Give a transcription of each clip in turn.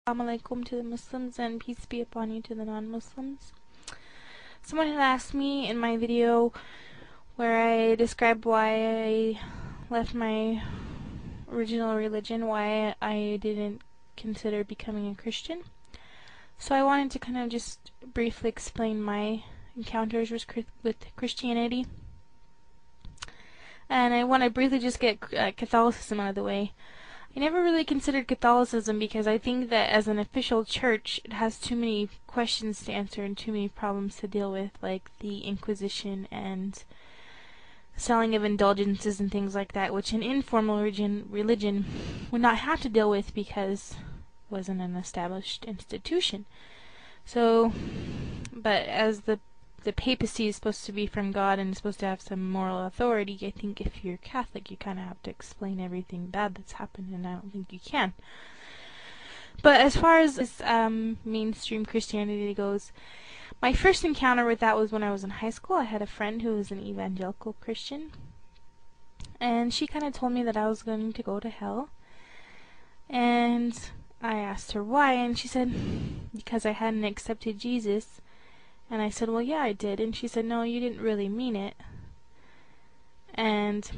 Assalamu alaikum to the Muslims and peace be upon you to the non-Muslims. Someone had asked me in my video where I described why I left my original religion, why I didn't consider becoming a Christian. So I wanted to kind of just briefly explain my encounters with Christianity. And I want to briefly just get Catholicism out of the way. I never really considered Catholicism because I think that as an official church, it has too many questions to answer and too many problems to deal with, like the Inquisition and selling of indulgences and things like that, which an informal religion would not have to deal with because it wasn't an established institution. So, but as the papacy is supposed to be from God and is supposed to have some moral authority, I think if you're Catholic, you kind of have to explain everything bad that's happened, and I don't think you can. But as far as mainstream Christianity goes, my first encounter with that was when I was in high school. I had a friend who was an evangelical Christian, and she kind of told me that I was going to go to hell. And I asked her why, and she said, because I hadn't accepted Jesus. And I said, well, yeah, I did. And she said, no, you didn't really mean it. And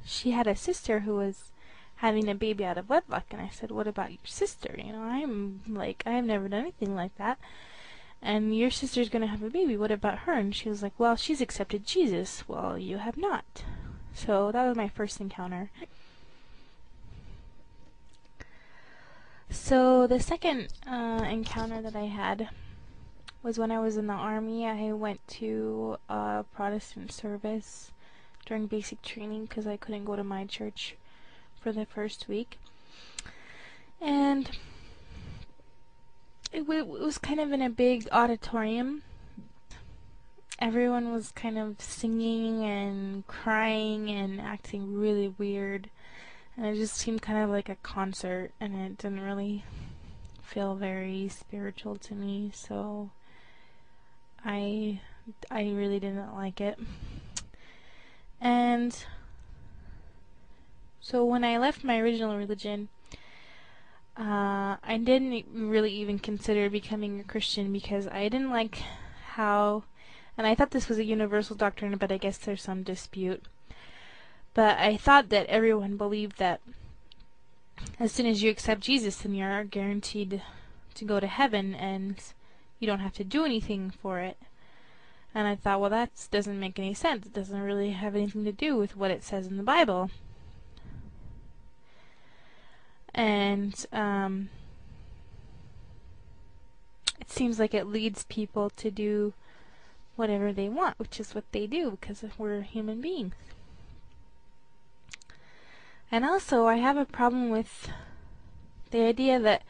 she had a sister who was having a baby out of wedlock. And I said, what about your sister? You know, I've never done anything like that. And your sister's going to have a baby. What about her? And she was like, well, she's accepted Jesus. Well, you have not. So that was my first encounter. So the second encounter that I had was when I was in the army. I went to a Protestant service during basic training because I couldn't go to my church for the first week. And it was kind of in a big auditorium. Everyone was kind of singing and crying and acting really weird. And it just seemed kind of like a concert, and it didn't really feel very spiritual to me, so I really didn't like it. And so when I left my original religion, I didn't really even consider becoming a Christian because I didn't like how, and I thought this was a universal doctrine, but I guess there's some dispute. But I thought that everyone believed that as soon as you accept Jesus, then you're guaranteed to go to heaven and you don't have to do anything for it. And I thought, well, that doesn't make any sense. It doesn't really have anything to do with what it says in the Bible. And it seems like it leads people to do whatever they want, which is what they do because we're human beings. And also, I have a problem with the idea that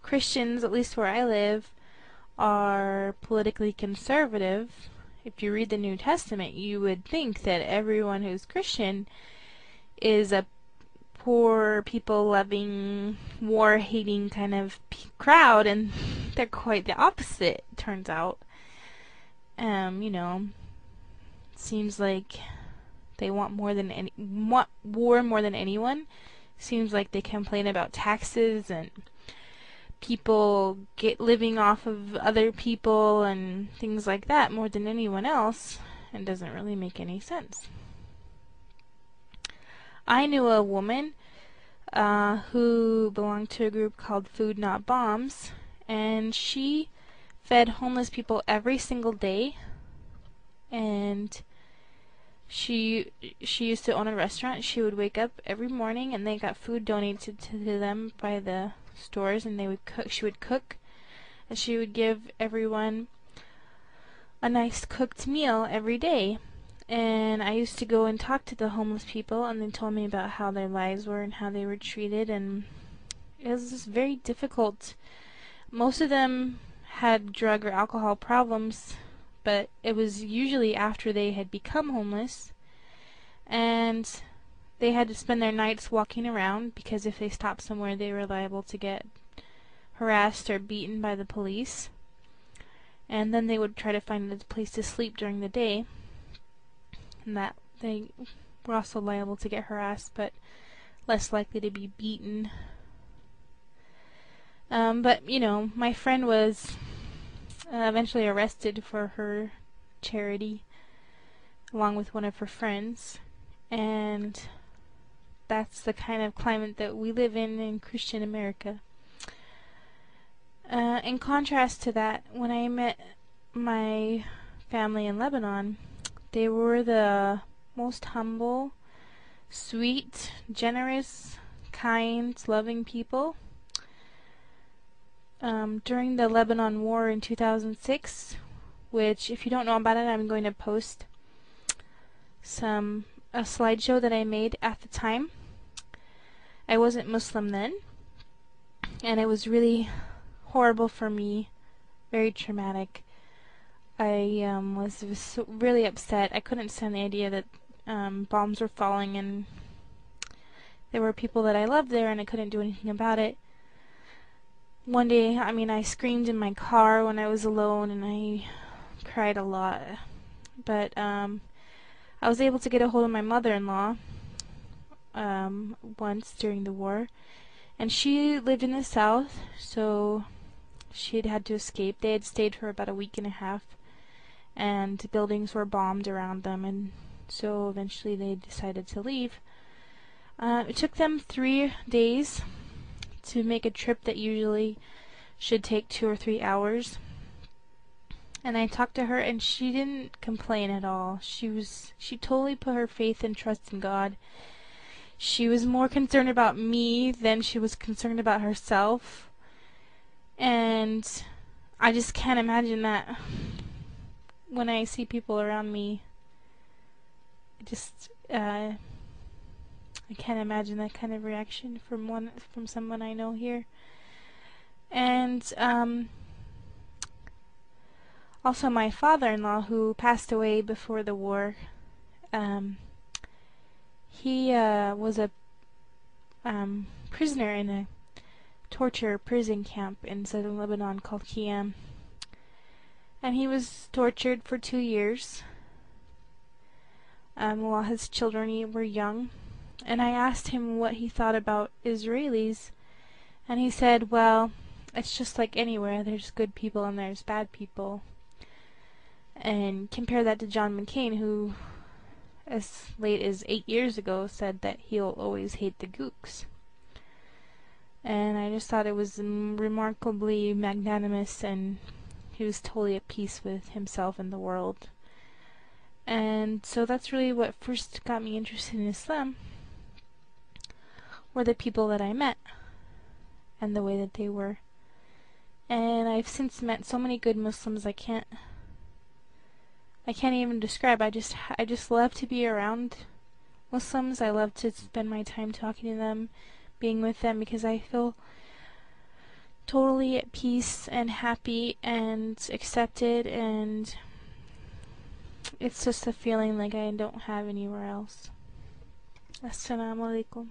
Christians, at least where I live, are politically conservative. If you read the New Testament, you would think that everyone who's Christian is a poor, people-loving, war-hating kind of crowd, and they're quite the opposite, it turns out. You know, it seems like they want war more than anyone. Seems like they complain about taxes and people living off of other people and things like that more than anyone else, and doesn't really make any sense. I knew a woman who belonged to a group called Food Not Bombs, and she fed homeless people every single day, and she used to own a restaurant. She would wake up every morning and they got food donated to them by the stores, and they would cook. She would cook, and she would give everyone a nice cooked meal every day. And I used to go and talk to the homeless people, and they told me about how their lives were and how they were treated, and it was just very difficult. Most of them had drug or alcohol problems, but it was usually after they had become homeless, and they had to spend their nights walking around because if they stopped somewhere they were liable to get harassed or beaten by the police. And then they would try to find a place to sleep during the day, and that they were also liable to get harassed but less likely to be beaten. But, my friend was eventually arrested for her charity, along with one of her friends. And that's the kind of climate that we live in Christian America. In contrast to that, when I met my family in Lebanon, they were the most humble, sweet, generous, kind, loving people. During the Lebanon War in 2006, which, if you don't know about it, I'm going to post a slideshow that I made at the time. I wasn't Muslim then, and it was really horrible for me, very traumatic. I was really upset. I couldn't stand the idea that bombs were falling and there were people that I loved there and I couldn't do anything about it. One day, I screamed in my car when I was alone and I cried a lot. But I was able to get a hold of my mother-in-law once during the war, and she lived in the South, so she'd had to escape. They had stayed for about a week and a half, and buildings were bombed around them, and so eventually they decided to leave. It took them 3 days to make a trip that usually should take 2 or 3 hours. And I talked to her, and she didn't complain at all. She totally put her faith and trust in God. She was more concerned about me than she was concerned about herself. And I just can't imagine that when I see people around me. I can't imagine that kind of reaction from someone I know here. And also my father-in-law, who passed away before the war, he was a prisoner in a torture prison camp in southern Lebanon called Khiam. And he was tortured for 2 years while his children were young. And I asked him what he thought about Israelis, and he said, well, it's just like anywhere. There's good people and there's bad people. And compare that to John McCain, who as late as 8 years ago said that he'll always hate the Gooks. And I just thought it was remarkably magnanimous, and he was totally at peace with himself and the world. And so that's really what first got me interested in Islam, were the people that I met and the way that they were. And I've since met so many good Muslims I can't even describe. I just love to be around Muslims. I love to spend my time talking to them, being with them, because I feel totally at peace and happy and accepted, and it's just a feeling like I don't have anywhere else. Assalamu alaikum.